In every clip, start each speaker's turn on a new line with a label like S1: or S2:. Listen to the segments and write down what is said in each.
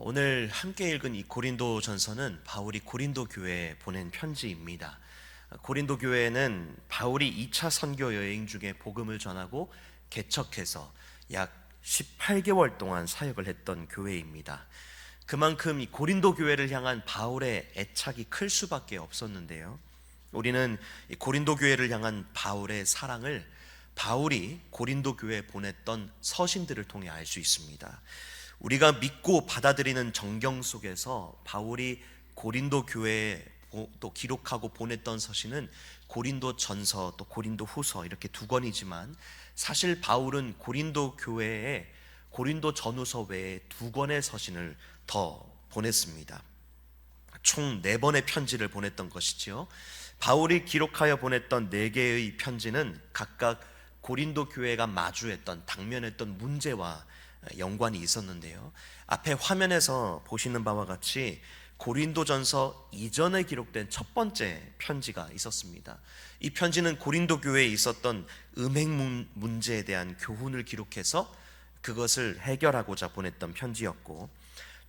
S1: 오늘 함께 읽은 이 고린도 전서는 바울이 고린도 교회에 보낸 편지입니다. 고린도 교회는 바울이 2차 선교 여행 중에 복음을 전하고 개척해서 약 18개월 동안 사역을 했던 교회입니다. 그만큼 이 고린도 교회를 향한 바울의 애착이 클 수밖에 없었는데요. 우리는 이 고린도 교회를 향한 바울의 사랑을 바울이 고린도 교회에 보냈던 서신들을 통해 알 수 있습니다. 우리가 믿고 받아들이는 정경 속에서 바울이 고린도 교회에 또 기록하고 보냈던 서신은 고린도 전서 또 고린도 후서 이렇게 두 권이지만, 사실 바울은 고린도 교회에 고린도 전후서 외에 두 권의 서신을 더 보냈습니다. 총 4번의 편지를 보냈던 것이지요. 바울이 기록하여 보냈던 4개의 편지는 각각 고린도 교회가 마주했던 당면했던 문제와 연관이 있었는데요. 앞에 화면에서 보시는 바와 같이 고린도전서 이전에 기록된 첫 번째 편지가 있었습니다. 이 편지는 고린도 교회에 있었던 음행 문제에 대한 교훈을 기록해서 그것을 해결하고자 보냈던 편지였고,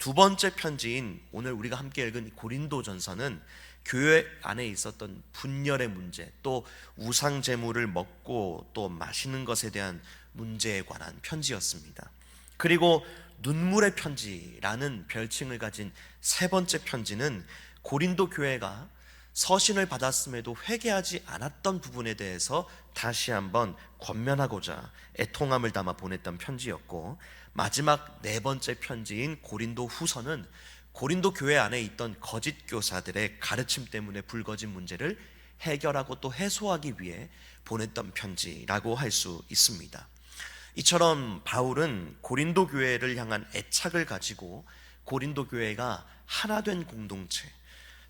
S1: 두 번째 편지인 오늘 우리가 함께 읽은 고린도전서는 교회 안에 있었던 분열의 문제, 또 우상 제물을 먹고 또 마시는 것에 대한 문제에 관한 편지였습니다. 그리고 눈물의 편지라는 별칭을 가진 세 번째 편지는 고린도 교회가 서신을 받았음에도 회개하지 않았던 부분에 대해서 다시 한번 권면하고자 애통함을 담아 보냈던 편지였고, 마지막 4번째 편지인 고린도 후서는 고린도 교회 안에 있던 거짓 교사들의 가르침 때문에 불거진 문제를 해결하고 또 해소하기 위해 보냈던 편지라고 할 수 있습니다. 이처럼 바울은 고린도 교회를 향한 애착을 가지고 고린도 교회가 하나 된 공동체,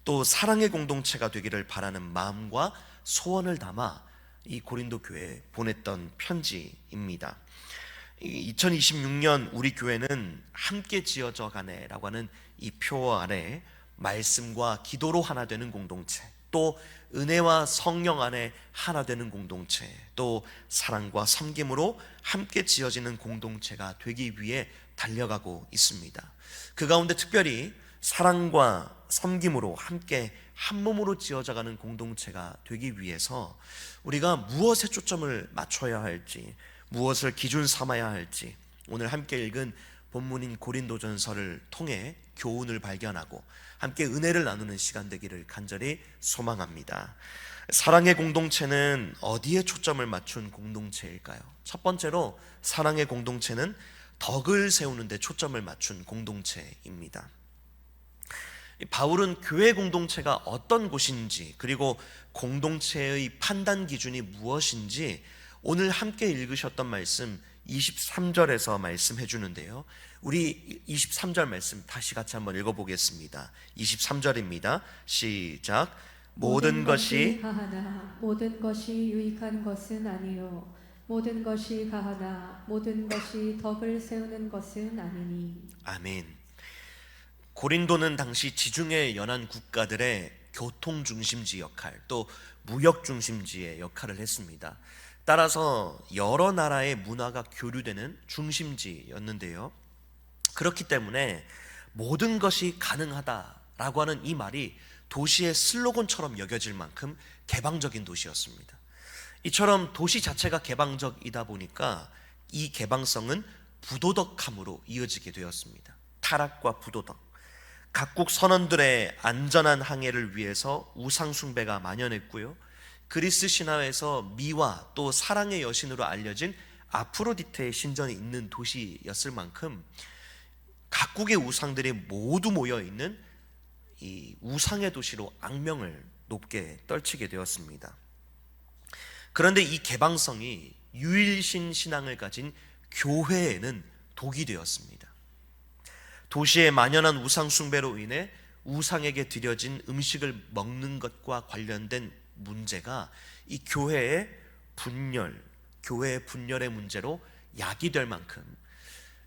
S1: 또 사랑의 공동체가 되기를 바라는 마음과 소원을 담아 이 고린도 교회에 보냈던 편지입니다. 2026년 우리 교회는 함께 지어져 가네라고 하는 이 표 아래 말씀과 기도로 하나 되는 공동체, 또 은혜와 성령 안에 하나 되는 공동체, 또 사랑과 섬김으로 함께 지어지는 공동체가 되기 위해 달려가고 있습니다. 그 가운데 특별히 사랑과 섬김으로 함께 한 몸으로 지어져가는 공동체가 되기 위해서 우리가 무엇에 초점을 맞춰야 할지, 무엇을 기준 삼아야 할지 오늘 함께 읽은 본문인 고린도전서를 통해 교훈을 발견하고 함께 은혜를 나누는 시간 되기를 간절히 소망합니다. 사랑의 공동체는 어디에 초점을 맞춘 공동체일까요? 첫 번째로 사랑의 공동체는 덕을 세우는 데 초점을 맞춘 공동체입니다. 바울은 교회 공동체가 어떤 곳인지, 그리고 공동체의 판단 기준이 무엇인지 오늘 함께 읽으셨던 말씀 23절에서 말씀해 주는데요. 우리 23절 말씀 다시 같이 한번 읽어보겠습니다. 23절입니다. 시작. 모든 것이
S2: 가하나 모든 것이 유익한 것은 아니요 모든 것이 가하나 모든 것이 덕을 세우는 것은 아니니.
S1: 아멘. 고린도는 당시 지중해 연안 국가들의 교통 중심지 역할, 또 무역 중심지의 역할을 했습니다. 따라서 여러 나라의 문화가 교류되는 중심지였는데요. 그렇기 때문에 모든 것이 가능하다라고 하는 이 말이 도시의 슬로건처럼 여겨질 만큼 개방적인 도시였습니다. 이처럼 도시 자체가 개방적이다 보니까 이 개방성은 부도덕함으로 이어지게 되었습니다. 타락과 부도덕, 각국 선원들의 안전한 항해를 위해서 우상 숭배가 만연했고요. 그리스 신화에서 미와 또 사랑의 여신으로 알려진 아프로디테의 신전이 있는 도시였을 만큼 각국의 우상들이 모두 모여있는 이 우상의 도시로 악명을 높게 떨치게 되었습니다. 그런데 이 개방성이 유일신 신앙을 가진 교회에는 독이 되었습니다. 도시에 만연한 우상 숭배로 인해 우상에게 드려진 음식을 먹는 것과 관련된 문제가 이 교회의 분열의 문제로 야기될 만큼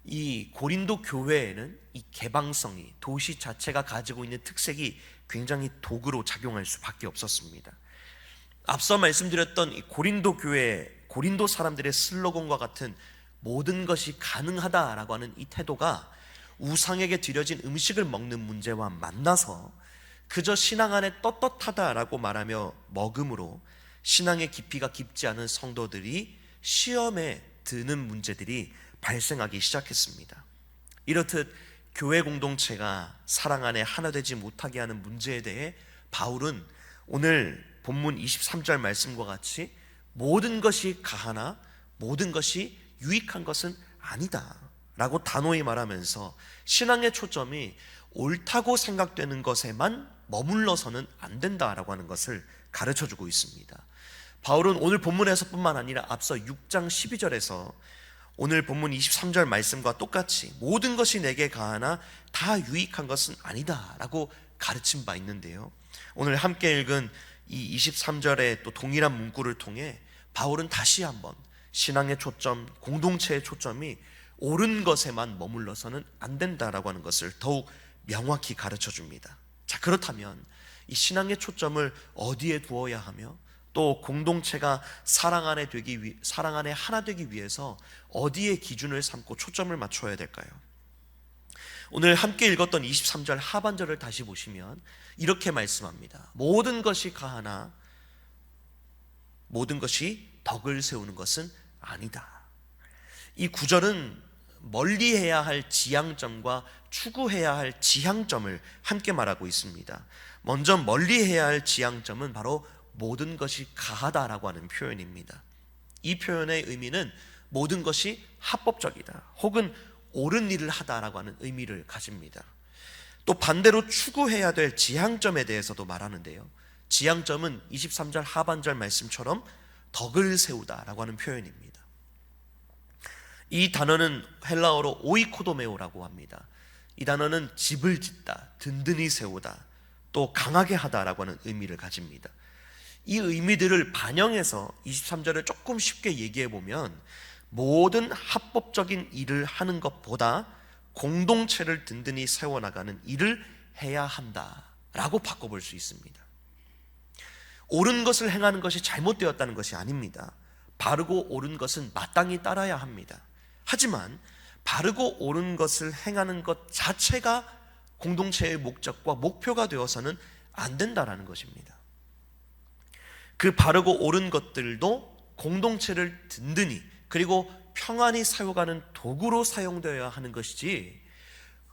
S1: 이 고린도 교회에는 이 개방성이, 도시 자체가 가지고 있는 특색이 굉장히 독으로 작용할 수밖에 없었습니다. 앞서 말씀드렸던 이 고린도 교회, 고린도 사람들의 슬로건과 같은 모든 것이 가능하다라고 하는 이 태도가 우상에게 드려진 음식을 먹는 문제와 만나서 그저 신앙 안에 떳떳하다라고 말하며 먹음으로 신앙의 깊이가 깊지 않은 성도들이 시험에 드는 문제들이 발생하기 시작했습니다. 이렇듯 교회 공동체가 사랑 안에 하나 되지 못하게 하는 문제에 대해 바울은 오늘 본문 23절 말씀과 같이 모든 것이 가하나 모든 것이 유익한 것은 아니다 라고 단호히 말하면서 신앙의 초점이 옳다고 생각되는 것에만 머물러서는 안 된다라고 하는 것을 가르쳐주고 있습니다. 바울은 오늘 본문에서뿐만 아니라 앞서 6장 12절에서 오늘 본문 23절 말씀과 똑같이 모든 것이 내게 가하나 다 유익한 것은 아니다 라고 가르친 바 있는데요, 오늘 함께 읽은 이 23절의 또 동일한 문구를 통해 바울은 다시 한번 신앙의 초점, 공동체의 초점이 옳은 것에만 머물러서는 안 된다라고 하는 것을 더욱 명확히 가르쳐 줍니다. 자, 그렇다면 이 신앙의 초점을 어디에 두어야 하며 또 공동체가 사랑 안에 하나 되기 위해서 어디에 기준을 삼고 초점을 맞춰야 될까요? 오늘 함께 읽었던 23절 하반절을 다시 보시면 이렇게 말씀합니다. 모든 것이 가하나 모든 것이 덕을 세우는 것은 아니다. 이 구절은 멀리해야 할 지향점과 추구해야 할 지향점을 함께 말하고 있습니다. 먼저 멀리해야 할 지향점은 바로 모든 것이 가하다라고 하는 표현입니다. 이 표현의 의미는 모든 것이 합법적이다 혹은 옳은 일을 하다라고 하는 의미를 가집니다. 또 반대로 추구해야 될 지향점에 대해서도 말하는데요, 지향점은 23절 하반절 말씀처럼 덕을 세우다라고 하는 표현입니다. 이 단어는 헬라어로 오이코도메오라고 합니다. 이 단어는 집을 짓다, 든든히 세우다, 또 강하게 하다라고 하는 의미를 가집니다. 이 의미들을 반영해서 23절을 조금 쉽게 얘기해 보면 모든 합법적인 일을 하는 것보다 공동체를 든든히 세워나가는 일을 해야 한다라고 바꿔볼 수 있습니다. 옳은 것을 행하는 것이 잘못되었다는 것이 아닙니다. 바르고 옳은 것은 마땅히 따라야 합니다. 하지만 바르고 옳은 것을 행하는 것 자체가 공동체의 목적과 목표가 되어서는 안 된다라는 것입니다. 그 바르고 옳은 것들도 공동체를 든든히 그리고 평안히 세워가는 도구로 사용되어야 하는 것이지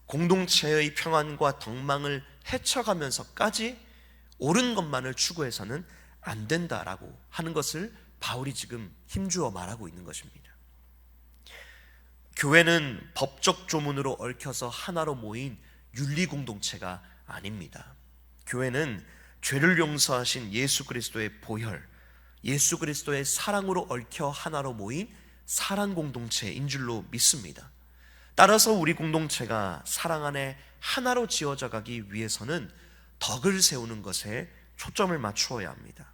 S1: 공동체의 평안과 덕망을 해쳐가면서까지 옳은 것만을 추구해서는 안 된다라고 하는 것을 바울이 지금 힘주어 말하고 있는 것입니다. 교회는 법적 조문으로 얽혀서 하나로 모인 윤리 공동체가 아닙니다. 교회는 죄를 용서하신 예수 그리스도의 보혈, 예수 그리스도의 사랑으로 얽혀 하나로 모인 사랑 공동체인 줄로 믿습니다. 따라서 우리 공동체가 사랑 안에 하나로 지어져 가기 위해서는 덕을 세우는 것에 초점을 맞추어야 합니다.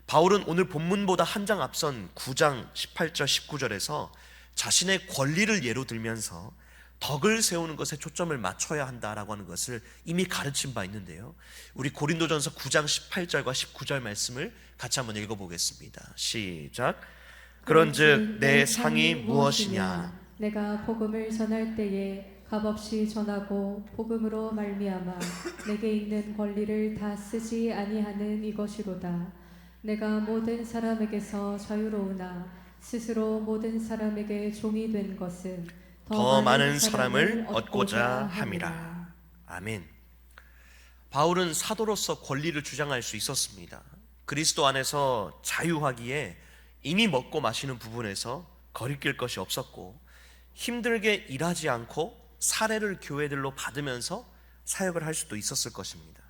S1: 바울은 오늘 본문보다 한 장 앞선 9장 18절 19절에서 자신의 권리를 예로 들면서 덕을 세우는 것에 초점을 맞춰야 한다라고 하는 것을 이미 가르친 바 있는데요, 우리 고린도전서 9장 18절과 19절 말씀을 같이 한번 읽어보겠습니다. 시작. 그런즉 내 상이 무엇이냐?
S2: 내가 복음을 전할 때에 값없이 전하고 복음으로 말미암아 내게 있는 권리를 다 쓰지 아니하는 이것이로다. 내가 모든 사람에게서 자유로우나 스스로 모든 사람에게 종이 된 것은
S1: 더 많은 사람을 얻고자 함이라. 아멘. 바울은 사도로서 권리를 주장할 수 있었습니다. 그리스도 안에서 자유하기에 이미 먹고 마시는 부분에서 거리낄 것이 없었고 힘들게 일하지 않고 사례를 교회들로 받으면서 사역을 할 수도 있었을 것입니다.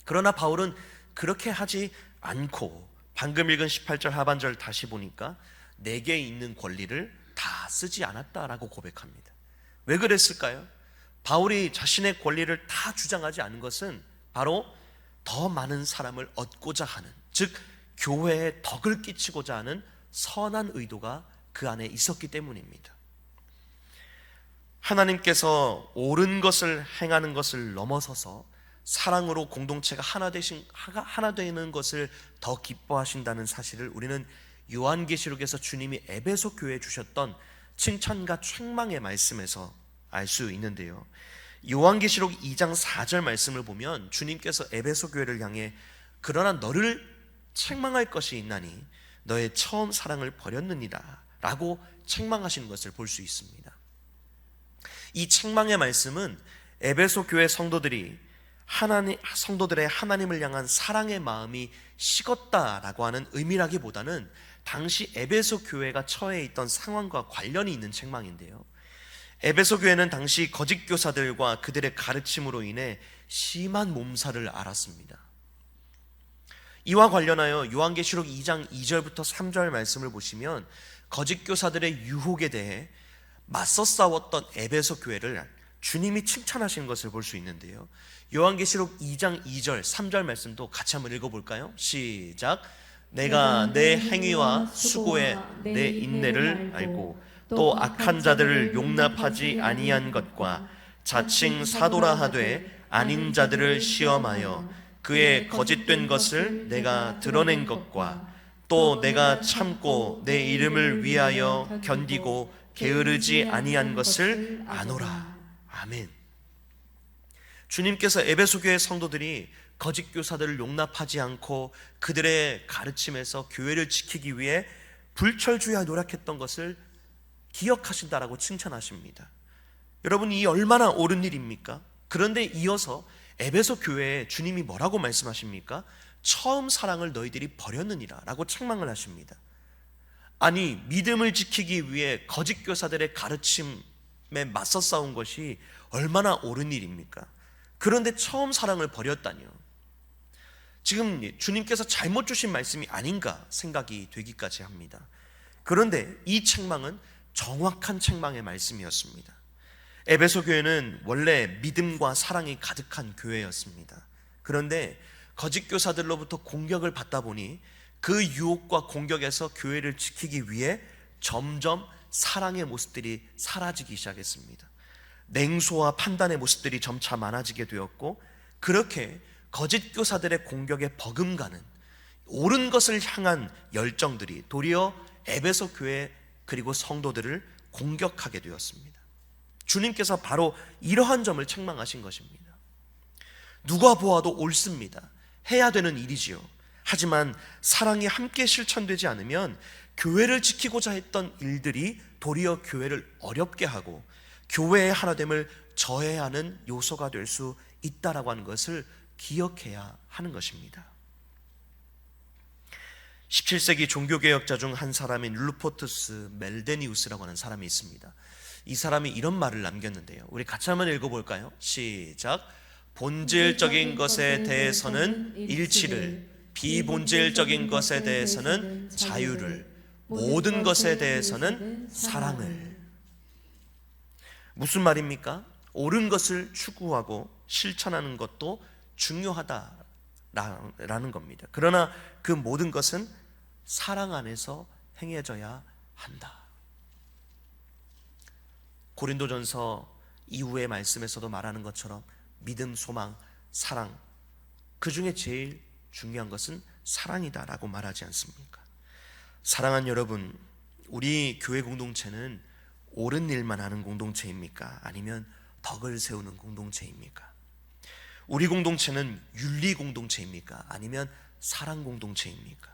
S1: 그러나 바울은 그렇게 하지 않고 방금 읽은 18절 하반절 다시 보니까 내게 있는 권리를 다 쓰지 않았다라고 고백합니다. 왜 그랬을까요? 바울이 자신의 권리를 다 주장하지 않은 것은 바로 더 많은 사람을 얻고자 하는, 즉 교회에 덕을 끼치고자 하는 선한 의도가 그 안에 있었기 때문입니다. 하나님께서 옳은 것을 행하는 것을 넘어서서 사랑으로 공동체가 하나 되는 것을 더 기뻐하신다는 사실을 우리는 요한계시록에서 주님이 에베소 교회에 주셨던 칭찬과 책망의 말씀에서 알 수 있는데요. 요한계시록 2장 4절 말씀을 보면 주님께서 에베소 교회를 향해 그러나 너를 책망할 것이 있나니 너의 처음 사랑을 버렸느니라 라고 책망하시는 것을 볼 수 있습니다. 이 책망의 말씀은 에베소 교회 성도들의 하나님을 향한 사랑의 마음이 식었다라고 하는 의미라기보다는 당시 에베소 교회가 처해 있던 상황과 관련이 있는 책망인데요. 에베소 교회는 당시 거짓 교사들과 그들의 가르침으로 인해 심한 몸살을 앓았습니다. 이와 관련하여 요한계시록 2장 2절부터 3절 말씀을 보시면 거짓 교사들의 유혹에 대해 맞서 싸웠던 에베소 교회를 주님이 칭찬하시는 것을 볼 수 있는데요. 요한계시록 2장 2절 3절 말씀도 같이 한번 읽어볼까요? 시작. 내가 내 행위와 수고에 내 인내를 알고 또 악한 자들을 용납하지 아니한 것과 자칭 사도라 하되 아닌 자들을 시험하여 그의 거짓된 것을 내가 드러낸 것과 또 내가 참고 내 이름을 위하여 견디고 게으르지 아니한 것을 아노라. 아멘. 주님께서 에베소 교회 성도들이 거짓 교사들을 용납하지 않고 그들의 가르침에서 교회를 지키기 위해 불철주야 노력했던 것을 기억하신다라고 칭찬하십니다. 여러분, 이 얼마나 옳은 일입니까? 그런데 이어서 에베소 교회에 주님이 뭐라고 말씀하십니까? 처음 사랑을 너희들이 버렸느니라 라고 책망을 하십니다. 아니, 믿음을 지키기 위해 거짓 교사들의 가르침에 맞서 싸운 것이 얼마나 옳은 일입니까? 그런데 처음 사랑을 버렸다니요. 지금 주님께서 잘못 주신 말씀이 아닌가 생각이 되기까지 합니다. 그런데 이 책망은 정확한 책망의 말씀이었습니다. 에베소 교회는 원래 믿음과 사랑이 가득한 교회였습니다. 그런데 거짓 교사들로부터 공격을 받다 보니 그 유혹과 공격에서 교회를 지키기 위해 점점 사랑의 모습들이 사라지기 시작했습니다. 냉소와 판단의 모습들이 점차 많아지게 되었고, 그렇게 거짓 교사들의 공격에 버금가는 옳은 것을 향한 열정들이 도리어 에베소 교회 그리고 성도들을 공격하게 되었습니다. 주님께서 바로 이러한 점을 책망하신 것입니다. 누가 보아도 옳습니다. 해야 되는 일이지요. 하지만 사랑이 함께 실천되지 않으면 교회를 지키고자 했던 일들이 도리어 교회를 어렵게 하고 교회의 하나됨을 저해하는 요소가 될 수 있다라고 하는 것을 기억해야 하는 것입니다. 17세기 종교개혁자 중 한 사람인 루포투스 멜데니우스라고 하는 사람이 있습니다. 이 사람이 이런 말을 남겼는데요. 우리 같이 한번 읽어볼까요? 시작. 본질적인 것에 대해서는 일치를, 비본질적인 것에 대해서는 자유를, 모든 것에 대해서는 사랑을. 무슨 말입니까? 옳은 것을 추구하고 실천하는 것도 중요하다라는 겁니다. 그러나 그 모든 것은 사랑 안에서 행해져야 한다. 고린도전서 이후의 말씀에서도 말하는 것처럼 믿음, 소망, 사랑, 그 중에 제일 중요한 것은 사랑이다라고 말하지 않습니까? 사랑하는 여러분, 우리 교회 공동체는 옳은 일만 하는 공동체입니까? 아니면 덕을 세우는 공동체입니까? 우리 공동체는 윤리 공동체입니까? 아니면 사랑 공동체입니까?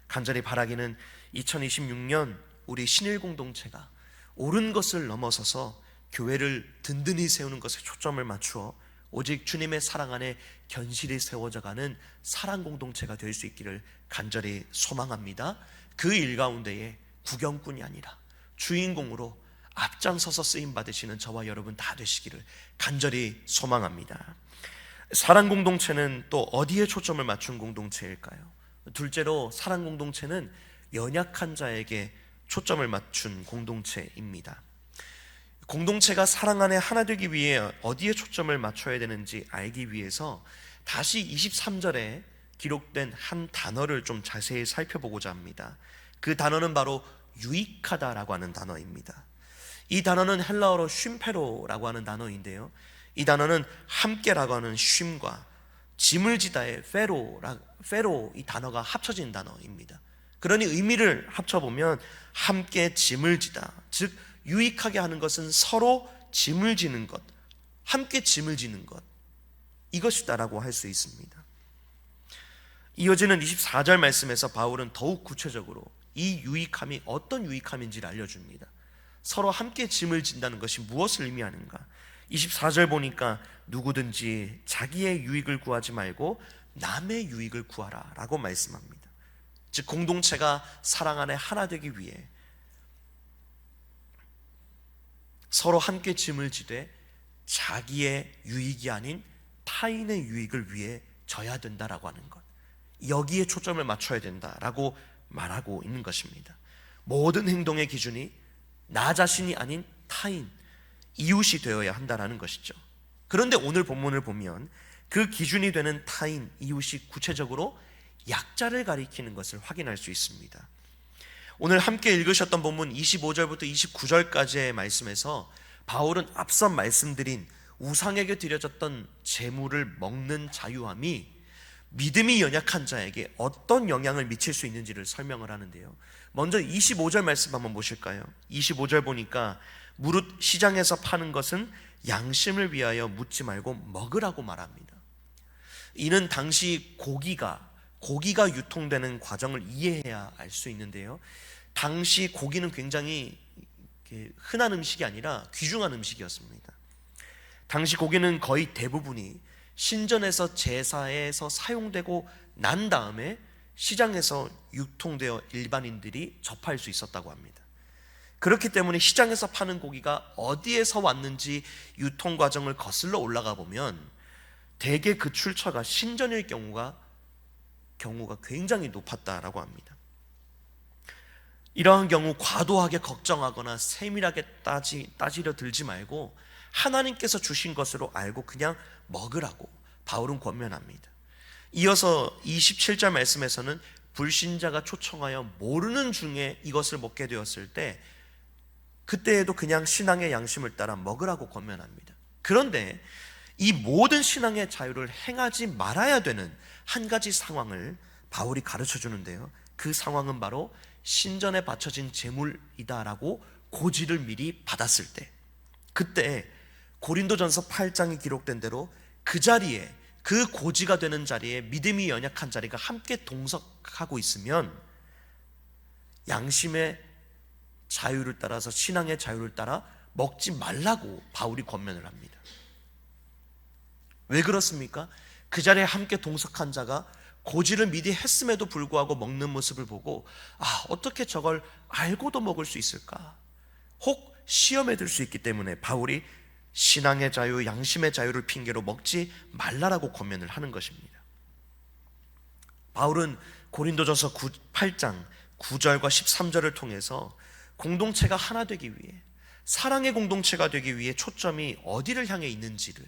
S1: 간절히 바라기는 2026년 우리 신일 공동체가 옳은 것을 넘어서서 교회를 든든히 세우는 것에 초점을 맞추어 오직 주님의 사랑 안에 견실히 세워져가는 사랑 공동체가 될 수 있기를 간절히 소망합니다. 그 일 가운데에 구경꾼이 아니라 주인공으로 앞장서서 쓰임 받으시는 저와 여러분 다 되시기를 간절히 소망합니다. 사랑 공동체는 또 어디에 초점을 맞춘 공동체일까요? 둘째로 사랑 공동체는 연약한 자에게 초점을 맞춘 공동체입니다. 공동체가 사랑 안에 하나 되기 위해 어디에 초점을 맞춰야 되는지 알기 위해서 다시 23절에 기록된 한 단어를 좀 자세히 살펴보고자 합니다. 그 단어는 바로 유익하다라고 하는 단어입니다. 이 단어는 헬라어로 쉼페로라고 하는 단어인데요, 이 단어는 함께라고 하는 쉼과 짐을 지다의 페로 이 단어가 합쳐진 단어입니다. 그러니 의미를 합쳐보면 함께 짐을 지다, 즉 유익하게 하는 것은 서로 짐을 지는 것, 함께 짐을 지는 것, 이것이다라고 할 수 있습니다. 이어지는 24절 말씀에서 바울은 더욱 구체적으로 이 유익함이 어떤 유익함인지를 알려줍니다. 서로 함께 짐을 진다는 것이 무엇을 의미하는가? 24절 보니까 누구든지 자기의 유익을 구하지 말고 남의 유익을 구하라 라고 말씀합니다. 즉 공동체가 사랑 안에 하나 되기 위해 서로 함께 짐을 지되 자기의 유익이 아닌 타인의 유익을 위해 져야 된다라고 하는 것, 여기에 초점을 맞춰야 된다라고 말하고 있는 것입니다. 모든 행동의 기준이 나 자신이 아닌 타인, 이웃이 되어야 한다라는 것이죠. 그런데 오늘 본문을 보면 그 기준이 되는 타인, 이웃이 구체적으로 약자를 가리키는 것을 확인할 수 있습니다. 오늘 함께 읽으셨던 본문 25절부터 29절까지의 말씀에서 바울은 앞서 말씀드린 우상에게 드려졌던 제물을 먹는 자유함이 믿음이 연약한 자에게 어떤 영향을 미칠 수 있는지를 설명을 하는데요. 먼저 25절 말씀 한번 보실까요? 25절 보니까 무릇 시장에서 파는 것은 양심을 위하여 묻지 말고 먹으라고 말합니다. 이는 당시 고기가 유통되는 과정을 이해해야 알 수 있는데요. 당시 고기는 굉장히 흔한 음식이 아니라 귀중한 음식이었습니다. 당시 고기는 거의 대부분이 신전에서 제사에서 사용되고 난 다음에 시장에서 유통되어 일반인들이 접할 수 있었다고 합니다. 그렇기 때문에 시장에서 파는 고기가 어디에서 왔는지 유통 과정을 거슬러 올라가 보면 대개 그 출처가 신전일 경우가 굉장히 높았다라고 합니다. 이러한 경우 과도하게 걱정하거나 세밀하게 따지려 들지 말고 하나님께서 주신 것으로 알고 그냥 먹으라고 바울은 권면합니다. 이어서 27절 말씀에서는 불신자가 초청하여 모르는 중에 이것을 먹게 되었을 때 그때에도 그냥 신앙의 양심을 따라 먹으라고 권면합니다. 그런데 이 모든 신앙의 자유를 행하지 말아야 되는 한 가지 상황을 바울이 가르쳐 주는데요. 그 상황은 바로 신전에 바쳐진 제물이다라고 고지를 미리 받았을 때, 그때 고린도전서 8장이 기록된 대로 그 자리에, 그 고지가 되는 자리에 믿음이 연약한 자리가 함께 동석하고 있으면 양심의 자유를 따라서, 신앙의 자유를 따라 먹지 말라고 바울이 권면을 합니다. 왜 그렇습니까? 그 자리에 함께 동석한 자가 고지를 미리 했음에도 불구하고 먹는 모습을 보고 어떻게 저걸 알고도 먹을 수 있을까? 혹 시험에 들 수 있기 때문에 바울이 신앙의 자유, 양심의 자유를 핑계로 먹지 말라라고 권면을 하는 것입니다. 바울은 고린도전서 8장 9절과 13절을 통해서 공동체가 하나 되기 위해, 사랑의 공동체가 되기 위해 초점이 어디를 향해 있는지를,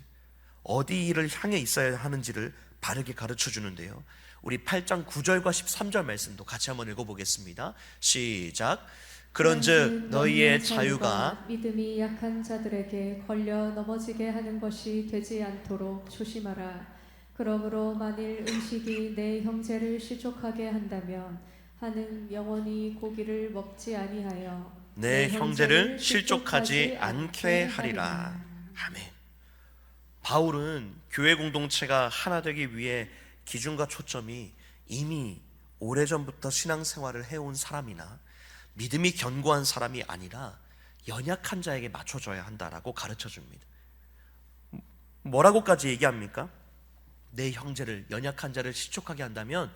S1: 어디를 향해 있어야 하는지를 바르게 가르쳐 주는데요. 우리 8장 9절과 13절 말씀도 같이 한번 읽어보겠습니다. 시작. 그런즉 너희의 자유가
S2: 믿음이 약한 자들에게 걸려 넘어지게 하는 것이 되지 않도록 조심하라. 그러므로 만일 음식이 내 형제를 실족하게 한다면 하는 영원히 고기를 먹지 아니하여
S1: 내 형제를 실족하지 않게 하리라. 아멘. 바울은 교회 공동체가 하나 되기 위해 기준과 초점이 이미 오래전부터 신앙생활을 해온 사람이나 믿음이 견고한 사람이 아니라 연약한 자에게 맞춰줘야 한다라고 가르쳐 줍니다. 뭐라고까지 얘기합니까? 내 형제를, 연약한 자를 실족하게 한다면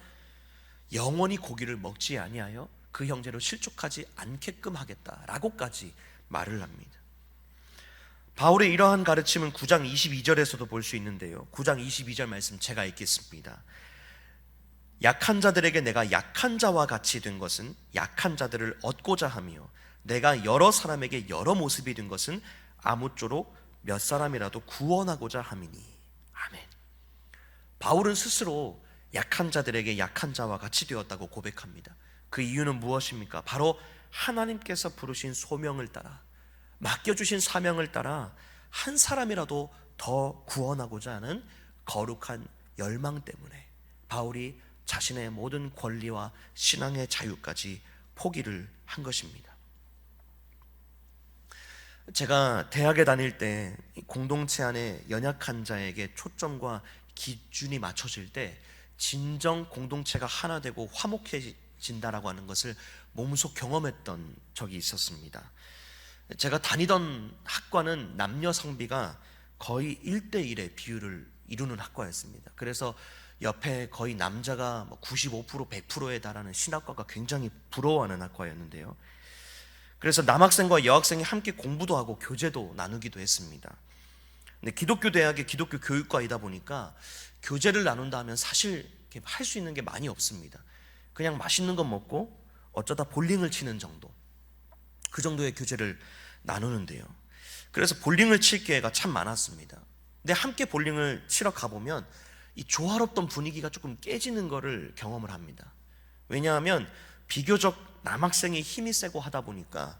S1: 영원히 고기를 먹지 아니하여 그 형제를 실족하지 않게끔 하겠다라고까지 말을 합니다. 바울의 이러한 가르침은 9장 22절에서도 볼 수 있는데요. 9장 22절 말씀 제가 읽겠습니다. 약한 자들에게 내가 약한 자와 같이 된 것은 약한 자들을 얻고자 하며 내가 여러 사람에게 여러 모습이 된 것은 아무쪼록 몇 사람이라도 구원하고자 함이니. 아멘. 바울은 스스로 약한 자들에게 약한 자와 같이 되었다고 고백합니다. 그 이유는 무엇입니까? 바로 하나님께서 부르신 소명을 따라, 맡겨주신 사명을 따라 한 사람이라도 더 구원하고자 하는 거룩한 열망 때문에 바울이 자신의 모든 권리와 신앙의 자유까지 포기를 한 것입니다. 제가 대학에 다닐 때 공동체 안에 연약한 자에게 초점과 기준이 맞춰질 때 진정 공동체가 하나 되고 화목해진다라고 하는 것을 몸소 경험했던 적이 있었습니다. 제가 다니던 학과는 남녀 성비가 거의 1대1의 비율을 이루는 학과였습니다. 그래서 옆에 거의 남자가 95%, 100%에 달하는 신학과가 굉장히 부러워하는 학과였는데요. 그래서 남학생과 여학생이 함께 공부도 하고 교제도 나누기도 했습니다. 근데 기독교 대학의 기독교 교육과이다 보니까 교제를 나눈다 하면 사실 할 수 있는 게 많이 없습니다. 그냥 맛있는 거 먹고 어쩌다 볼링을 치는 정도, 그 정도의 교제를 나누는데요. 그래서 볼링을 칠 기회가 참 많았습니다. 근데 함께 볼링을 치러 가보면 이 조화롭던 분위기가 조금 깨지는 거를 경험을 합니다. 왜냐하면 비교적 남학생이 힘이 세고 하다 보니까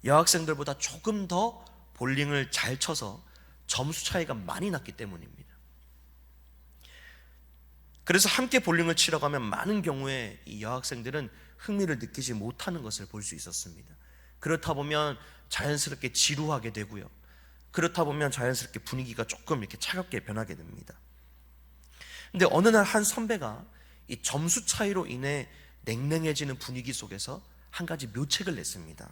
S1: 여학생들보다 조금 더 볼링을 잘 쳐서 점수 차이가 많이 났기 때문입니다. 그래서 함께 볼링을 치러 가면 많은 경우에 이 여학생들은 흥미를 느끼지 못하는 것을 볼 수 있었습니다. 그렇다 보면 자연스럽게 지루하게 되고요. 그렇다 보면 자연스럽게 분위기가 조금 이렇게 차갑게 변하게 됩니다. 근데 어느 날 한 선배가 이 점수 차이로 인해 냉랭해지는 분위기 속에서 한 가지 묘책을 냈습니다.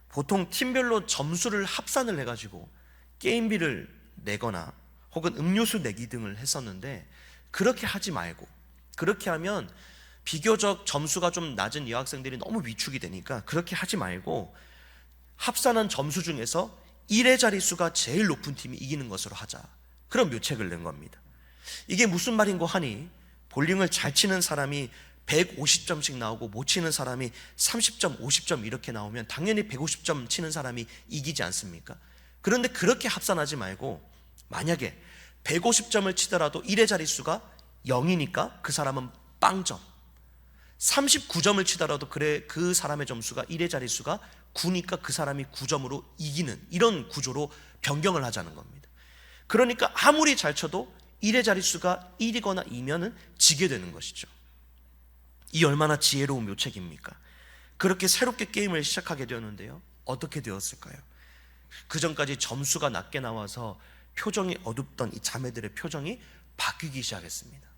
S1: 보통 팀별로 점수를 합산을 해가지고 게임비를 내거나 혹은 음료수 내기 등을 했었는데, 그렇게 하지 말고, 그렇게 하면 비교적 점수가 좀 낮은 여학생들이 너무 위축이 되니까 그렇게 하지 말고 합산한 점수 중에서 1의 자릿수가 제일 높은 팀이 이기는 것으로 하자, 그런 묘책을 낸 겁니다. 이게 무슨 말인고 하니, 볼링을 잘 치는 사람이 150점씩 나오고 못 치는 사람이 30점, 50점 이렇게 나오면 당연히 150점 치는 사람이 이기지 않습니까? 그런데 그렇게 합산하지 말고, 만약에 150점을 치더라도 1의 자릿수가 0이니까 그 사람은 빵점, 39점을 치더라도 그 사람의 점수가 1의 자릿수가 9니까 그 사람이 9점으로 이기는, 이런 구조로 변경을 하자는 겁니다. 그러니까 아무리 잘 쳐도 1의 자릿수가 1이거나 2면은 지게 되는 것이죠. 이 얼마나 지혜로운 묘책입니까? 그렇게 새롭게 게임을 시작하게 되었는데요, 어떻게 되었을까요? 그 전까지 점수가 낮게 나와서 표정이 어둡던 이 자매들의 표정이 바뀌기 시작했습니다.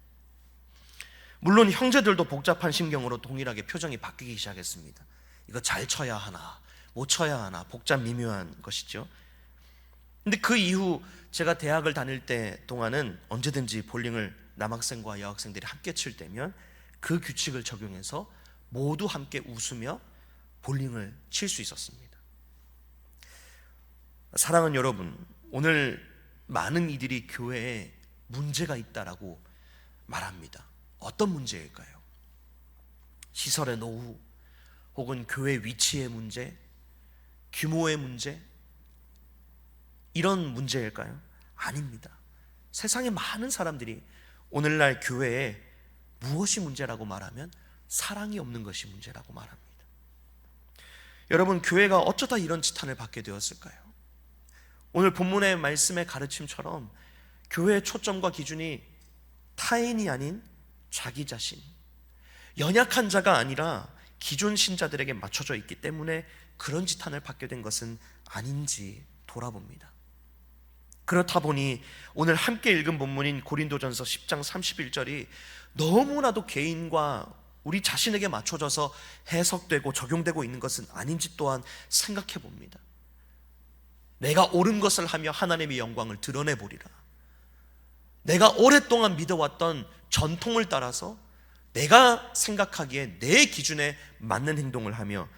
S1: 물론 형제들도 복잡한 심경으로 동일하게 표정이 바뀌기 시작했습니다. 이거 잘 쳐야 하나, 못 쳐야 하나, 복잡 미묘한 것이죠. 근데 그 이후 제가 대학을 다닐 때 동안은 언제든지 볼링을 남학생과 여학생들이 함께 칠 때면 그 규칙을 적용해서 모두 함께 웃으며 볼링을 칠 수 있었습니다. 사랑하는 여러분, 오늘 많은 이들이 교회에 문제가 있다라고 말합니다. 어떤 문제일까요? 시설의 노후, 혹은 교회 위치의 문제, 규모의 문제, 이런 문제일까요? 아닙니다. 세상에 많은 사람들이 오늘날 교회에 무엇이 문제라고 말하면 사랑이 없는 것이 문제라고 말합니다. 여러분, 교회가 어쩌다 이런 지탄을 받게 되었을까요? 오늘 본문의 말씀의 가르침처럼 교회의 초점과 기준이 타인이 아닌 자기 자신, 연약한 자가 아니라 기존 신자들에게 맞춰져 있기 때문에 그런 지탄을 받게 된 것은 아닌지 돌아봅니다. 그렇다 보니 오늘 함께 읽은 본문인 고린도전서 10장 31절이 너무나도 개인과 우리 자신에게 맞춰져서 해석되고 적용되고 있는 것은 아닌지 또한 생각해 봅니다. 내가 옳은 것을 하며 하나님의 영광을 드러내보리라. 내가 오랫동안 믿어왔던 전통을 따라서 내가 생각하기에 내 기준에 맞는 행동을 하며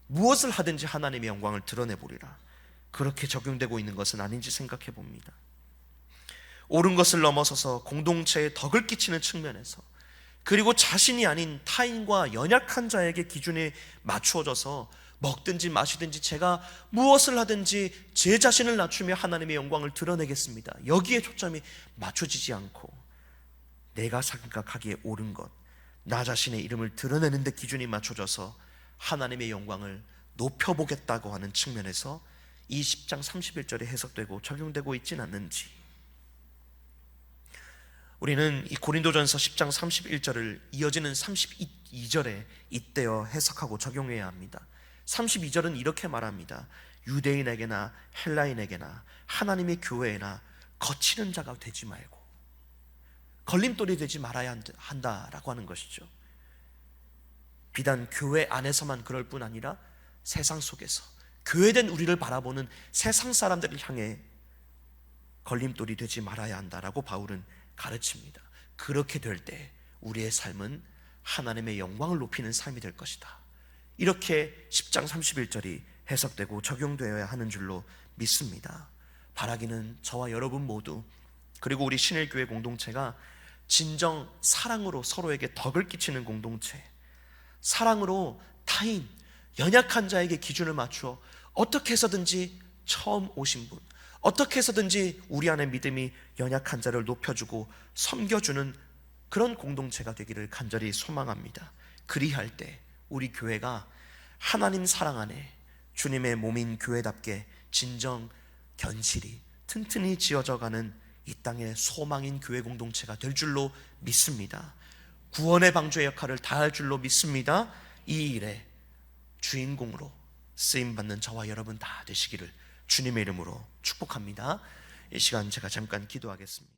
S1: 무엇을 하든지 하나님의 영광을 드러내보리라. 그렇게 적용되고 있는 것은 아닌지 생각해 봅니다. 옳은 것을 넘어서서 공동체에 덕을 끼치는 측면에서, 그리고 자신이 아닌 타인과 연약한 자에게 기준에 맞추어져서 먹든지 마시든지 제가 무엇을 하든지 제 자신을 낮추며 하나님의 영광을 드러내겠습니다, 여기에 초점이 맞춰지지 않고 내가 생각하기에 옳은 것, 나 자신의 이름을 드러내는 데 기준이 맞춰져서 하나님의 영광을 높여보겠다고 하는 측면에서 이 10장 31절에 해석되고 적용되고 있지는 않는지, 우리는 이 고린도전서 10장 31절을 이어지는 32절에 잇대어 해석하고 적용해야 합니다. 32절은 이렇게 말합니다. 유대인에게나 헬라인에게나 하나님의 교회에나 거치는 자가 되지 말고 걸림돌이 되지 말아야 한다라고 하는 것이죠. 비단 교회 안에서만 그럴 뿐 아니라 세상 속에서 교회된 우리를 바라보는 세상 사람들을 향해 걸림돌이 되지 말아야 한다라고 바울은 가르칩니다. 그렇게 될 때 우리의 삶은 하나님의 영광을 높이는 삶이 될 것이다. 이렇게 10장 31절이 해석되고 적용되어야 하는 줄로 믿습니다. 바라기는 저와 여러분 모두 그리고 우리 신일교회 공동체가 진정 사랑으로 서로에게 덕을 끼치는 공동체, 사랑으로 타인, 연약한 자에게 기준을 맞추어 어떻게 해서든지 처음 오신 분, 어떻게 해서든지 우리 안에 믿음이 연약한 자를 높여주고 섬겨주는 그런 공동체가 되기를 간절히 소망합니다. 그리할 때 우리 교회가 하나님 사랑 안에 주님의 몸인 교회답게 진정 견실히 튼튼히 지어져가는 이 땅의 소망인 교회 공동체가 될 줄로 믿습니다. 구원의 방주의 역할을 다할 줄로 믿습니다. 이 일에 주인공으로 쓰임받는 저와 여러분 다 되시기를 주님의 이름으로 축복합니다. 이 시간 제가 잠깐 기도하겠습니다.